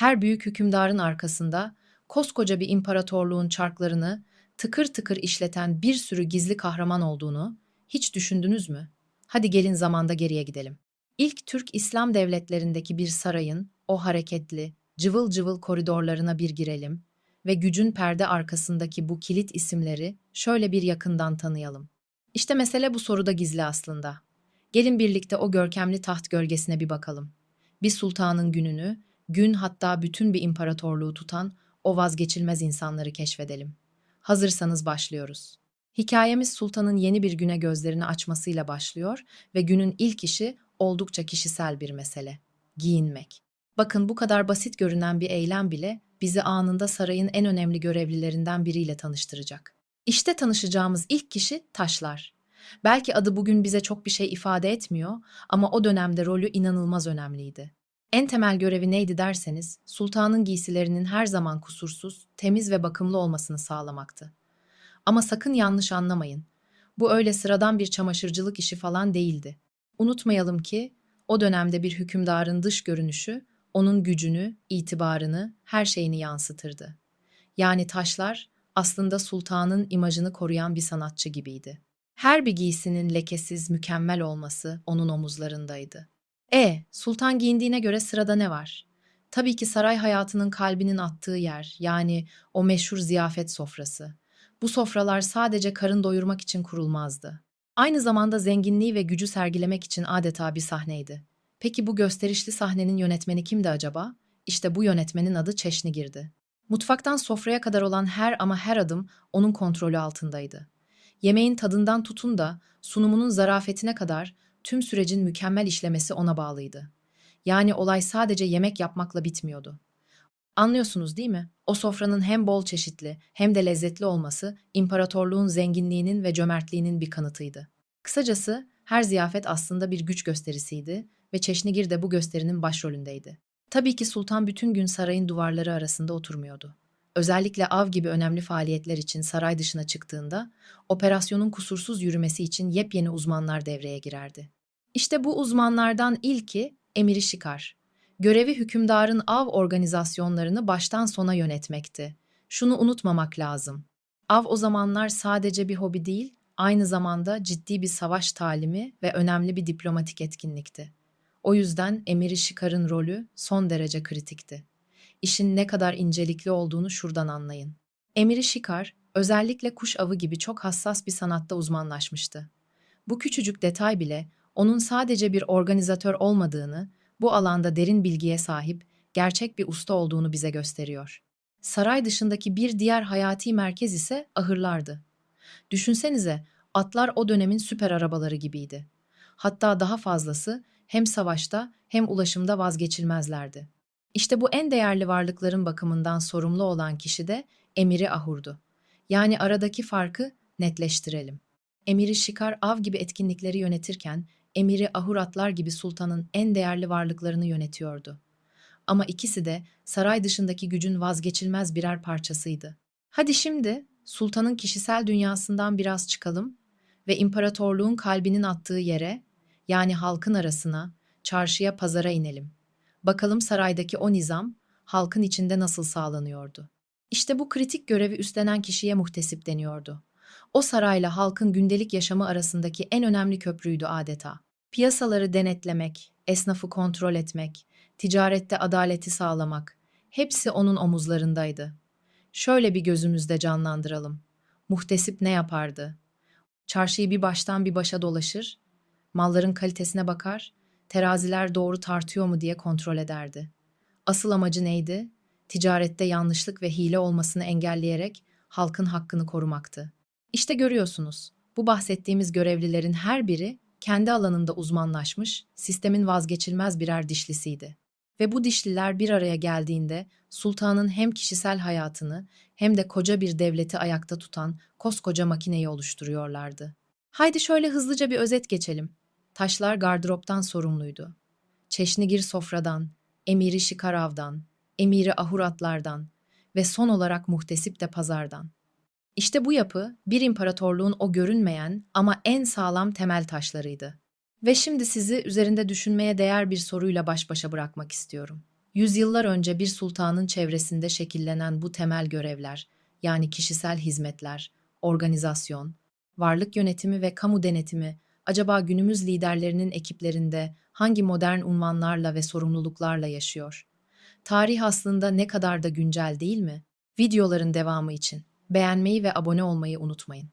Her büyük hükümdarın arkasında koskoca bir imparatorluğun çarklarını tıkır tıkır işleten bir sürü gizli kahraman olduğunu hiç düşündünüz mü? Hadi gelin zamanda geriye gidelim. İlk Türk İslam devletlerindeki bir sarayın o hareketli, cıvıl cıvıl koridorlarına bir girelim ve gücün perde arkasındaki bu kilit isimleri şöyle bir yakından tanıyalım. İşte mesele bu soruda gizli aslında. Gelin birlikte o görkemli taht gölgesine bir bakalım. Bir sultanın gününü, gün hatta bütün bir imparatorluğu tutan o vazgeçilmez insanları keşfedelim. Hazırsanız başlıyoruz. Hikayemiz sultanın yeni bir güne gözlerini açmasıyla başlıyor ve günün ilk işi oldukça kişisel bir mesele: giyinmek. Bakın, bu kadar basit görünen bir eylem bile bizi anında sarayın en önemli görevlilerinden biriyle tanıştıracak. İşte tanışacağımız ilk kişi Taşlar. Belki adı bugün bize çok bir şey ifade etmiyor ama o dönemde rolü inanılmaz önemliydi. En temel görevi neydi derseniz, sultanın giysilerinin her zaman kusursuz, temiz ve bakımlı olmasını sağlamaktı. Ama sakın yanlış anlamayın. Bu öyle sıradan bir çamaşırcılık işi falan değildi. Unutmayalım ki o dönemde bir hükümdarın dış görünüşü onun gücünü, itibarını, her şeyini yansıtırdı. Yani Taşlar aslında sultanın imajını koruyan bir sanatçı gibiydi. Her bir giysinin lekesiz, mükemmel olması onun omuzlarındaydı. Sultan giyindiğine göre sırada ne var? Tabii ki saray hayatının kalbinin attığı yer, yani o meşhur ziyafet sofrası. Bu sofralar sadece karın doyurmak için kurulmazdı. Aynı zamanda zenginliği ve gücü sergilemek için adeta bir sahneydi. Peki bu gösterişli sahnenin yönetmeni kimdi acaba? İşte bu yönetmenin adı Çeşnigir'di. Mutfaktan sofraya kadar olan her adım onun kontrolü altındaydı. Yemeğin tadından tutun da sunumunun zarafetine kadar tüm sürecin mükemmel işlemesi ona bağlıydı. Yani olay sadece yemek yapmakla bitmiyordu. Anlıyorsunuz değil mi? O sofranın hem bol çeşitli hem de lezzetli olması imparatorluğun zenginliğinin ve cömertliğinin bir kanıtıydı. Kısacası her ziyafet aslında bir güç gösterisiydi ve Çeşnigir de bu gösterinin başrolündeydi. Tabii ki sultan bütün gün sarayın duvarları arasında oturmuyordu. Özellikle av gibi önemli faaliyetler için saray dışına çıktığında operasyonun kusursuz yürümesi için yepyeni uzmanlar devreye girerdi. İşte bu uzmanlardan ilki Emiri Şikar. Görevi hükümdarın av organizasyonlarını baştan sona yönetmekti. Şunu unutmamak lazım: av o zamanlar sadece bir hobi değil, aynı zamanda ciddi bir savaş talimi ve önemli bir diplomatik etkinlikti. O yüzden Emir-i Şikar'ın rolü son derece kritikti. İşin ne kadar incelikli olduğunu şuradan anlayın. Emir-i Şikar, özellikle kuş avı gibi çok hassas bir sanatta uzmanlaşmıştı. Bu küçücük detay bile onun sadece bir organizatör olmadığını, bu alanda derin bilgiye sahip gerçek bir usta olduğunu bize gösteriyor. Saray dışındaki bir diğer hayati merkez ise ahırlardı. Düşünsenize, atlar o dönemin süper arabaları gibiydi. Hatta daha fazlası, hem savaşta hem ulaşımda vazgeçilmezlerdi. İşte bu en değerli varlıkların bakımından sorumlu olan kişi de Emiri Ahur'du. Yani aradaki farkı netleştirelim. Emiri Şikar av gibi etkinlikleri yönetirken, Emiri Ahur atlar gibi sultanın en değerli varlıklarını yönetiyordu. Ama ikisi de saray dışındaki gücün vazgeçilmez birer parçasıydı. Hadi şimdi sultanın kişisel dünyasından biraz çıkalım ve imparatorluğun kalbinin attığı yere, yani halkın arasına, çarşıya, pazara inelim. Bakalım saraydaki o nizam halkın içinde nasıl sağlanıyordu. İşte bu kritik görevi üstlenen kişiye muhtesip deniyordu. O sarayla halkın gündelik yaşamı arasındaki en önemli köprüydü adeta. Piyasaları denetlemek, esnafı kontrol etmek, ticarette adaleti sağlamak, hepsi onun omuzlarındaydı. Şöyle bir gözümüzde canlandıralım. Muhtesip ne yapardı? Çarşıyı bir baştan bir başa dolaşır, malların kalitesine bakar, teraziler doğru tartıyor mu diye kontrol ederdi. Asıl amacı neydi? Ticarette yanlışlık ve hile olmasını engelleyerek halkın hakkını korumaktı. İşte görüyorsunuz, bu bahsettiğimiz görevlilerin her biri kendi alanında uzmanlaşmış, sistemin vazgeçilmez birer dişlisiydi. Ve bu dişliler bir araya geldiğinde sultanın hem kişisel hayatını hem de koca bir devleti ayakta tutan koskoca makineyi oluşturuyorlardı. Haydi şöyle hızlıca bir özet geçelim. Taşlar gardıroptan sorumluydu. Çeşnigir sofradan, Emiri Şikarav'dan, Emiri Ahuratlardan ve son olarak Muhtesip de pazardan. İşte bu yapı bir imparatorluğun o görünmeyen ama en sağlam temel taşlarıydı. Ve şimdi sizi üzerinde düşünmeye değer bir soruyla baş başa bırakmak istiyorum. Yüzyıllar önce bir sultanın çevresinde şekillenen bu temel görevler, yani kişisel hizmetler, organizasyon, varlık yönetimi ve kamu denetimi, acaba günümüz liderlerinin ekiplerinde hangi modern unvanlarla ve sorumluluklarla yaşıyor? Tarih aslında ne kadar da güncel değil mi? Videoların devamı için beğenmeyi ve abone olmayı unutmayın.